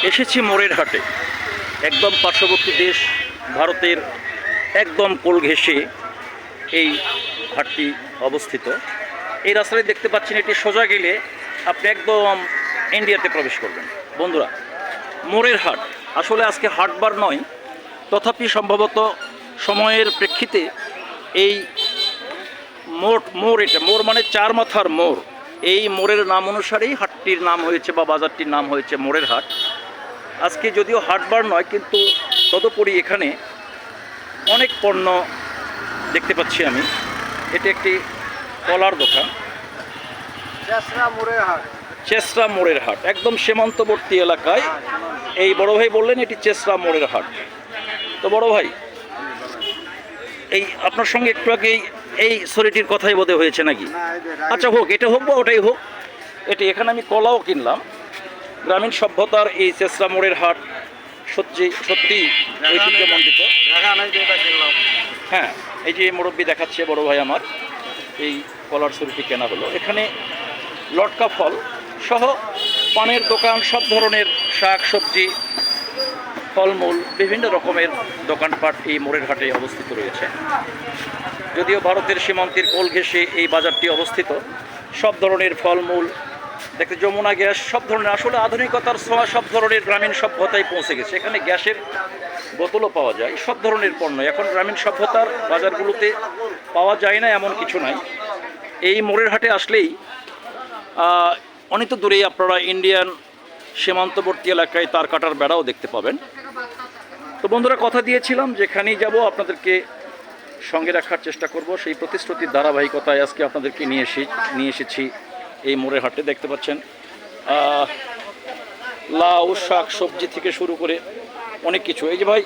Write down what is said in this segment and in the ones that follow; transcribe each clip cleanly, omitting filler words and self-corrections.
এসেছি মোড়ের হাটে, একদম পার্শ্ববর্তী দেশ ভারতের একদম কোল ঘেঁষে এই হাটটি অবস্থিত। এই রাস্তায় দেখতে পাচ্ছেন, এটি সোজা গেলে আপনি একদম ইন্ডিয়াতে প্রবেশ করবেন। বন্ধুরা, মোড়ের হাট আসলে আজকে হাটবার নয়, তথাপি সম্ভবত সময়ের প্রেক্ষিতে এই মোড় এটা মোড় মানে চার মাথার মোড়, এই মোড়ের নাম অনুসারেই হাটটির নাম হয়েছে বা বাজারটির নাম হয়েছে মোড়ের হাট। আজকে যদিও হাটবার নয়, কিন্তু তদুপরি এখানে অনেক পণ্য দেখতে পাচ্ছি আমি। এটি একটি কলার দোকান, চেসরা মোড়ের হাট, একদম সীমান্তবর্তী এলাকায়। এই বড় ভাই বললেন এটি চেসরা মোড়ের হাট। তো বড় ভাই, এই আপনার সঙ্গে একটু আগে এই শরীরটির কথাই বোধহয় হয়েছে নাকি? আচ্ছা হোক, এটা হোক বা ওটাই হোক, এখানে আমি কলাও কিনলাম। গ্রামীণ সভ্যতার এই চেসরা মোড়ের হাট সত্যি ঐতিহ্যমণ্ডিত। হ্যাঁ, এই যে মুরব্বি দেখাচ্ছে বড় ভাই আমার, এই কলার ছুরিটি কেনা হলো। এখানে লটকা ফল সহ পানের দোকান, সব ধরনের শাক সবজি, ফলমূল, বিভিন্ন রকমের দোকানপাট এই মোড়ের হাটে অবস্থিত রয়েছে। যদিও ভারতের সীমান্তের কোল ঘেঁষে এই বাজারটি অবস্থিত, সব ধরনের ফলমূল দেখতে, যমুনা গ্যাস, সব ধরনের, আসলে আধুনিকতার ছোঁয়া সব ধরনের গ্রামীণ সভ্যতায় পৌঁছে গেছে। এখানে গ্যাসের বোতলও পাওয়া যায়, সব ধরনের পণ্য এখন গ্রামীণ সভ্যতার বাজারগুলোতে পাওয়া যায় না এমন কিছু নাই। এই মোড়ের হাটে আসলেই অনেক দূরেই আপনারা ইন্ডিয়ান সীমান্তবর্তী এলাকায় তার কাটার বেড়াও দেখতে পাবেন। তো বন্ধুরা, কথা দিয়েছিলাম যেখানেই যাব আপনাদেরকে সঙ্গে রাখার চেষ্টা করব। সেই প্রতিশ্রুতির ধারাবাহিকতায় আজকে আপনাদেরকে নিয়ে এসেছি এই মোড়ের হাটে। দেখতে পাচ্ছেন লাউ, শাক সবজি থেকে শুরু করে অনেক কিছু। এই যে ভাই,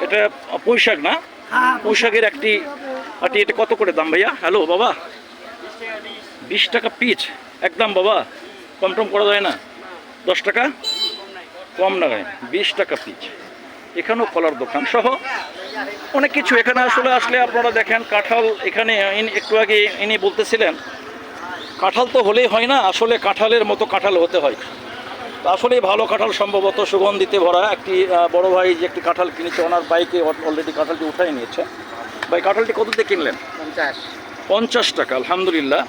এটা পুঁইশাক না? পুঁইশাকের একটি এটা কত করে দাম ভাইয়া? হ্যালো বাবা, 20 টাকা পিস একদম বাবা, কম টম করা যায় না? 10 টাকা কম না, 20 টাকা পিস। এখানেও কলার দোকান সহ অনেক কিছু। এখানে আসলে আপনারা দেখেন কাঁঠাল, এখানে একটু আগে ইনি বলতেছিলেন কাঁঠাল তো হলেই হয় না, আসলে কাঁঠালের মতো কাঁঠাল হতে হয়। তো আসলেই ভালো কাঁঠাল, সম্ভবত সুগন্ধিতে ভরা। একটি বড় ভাই যে একটি কাঁঠাল কিনেছে, ওনার বাইকে অলরেডি কাঁঠালটি উঠাই নিয়েছে। ভাই, কাঁঠালটি কত দিয়ে কিনলেন? 50 টাকা। আলহামদুলিল্লাহ,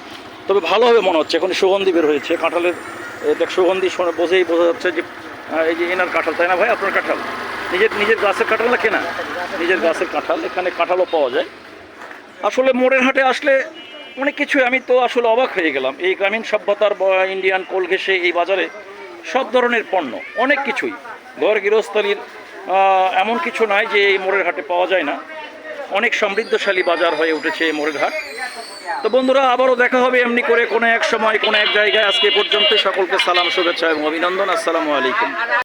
তবে ভালো হবে মনে হচ্ছে, এখন সুগন্ধি বের হয়েছে কাঁঠালের। দেখ, সুগন্ধি বোঝা যাচ্ছে যে এই যে এনার কাঁঠাল, তাই না ভাই? আপনার কাঁঠাল নিজের গাছের কাঁঠাল না কেনা? নিজের গাছের কাঁঠাল। এখানে কাঁঠালও পাওয়া যায়। আসলে মোড়ের হাটে আসলে অনেক কিছু, আমি তো আসলে অবাক হয়ে গেলাম। এই গ্রামীণ সভ্যতার ইন্ডিয়ান কোল ঘেঁষে এই বাজারে সব ধরনের পণ্য, অনেক কিছুই, ঘর গৃহস্থালির এমন কিছু নাই যে এই মোড়ের হাটে পাওয়া যায় না। অনেক সমৃদ্ধশালী বাজার হয়ে উঠেছে এই মোড়ের হাট। তো বন্ধুরা, আবারও দেখা হবে এমনি করে কোনো এক সময় কোনো এক জায়গায়। আজকে পর্যন্ত সকলকে সালাম, শুভেচ্ছা এবং অভিনন্দন। আসসালামু আলাইকুম।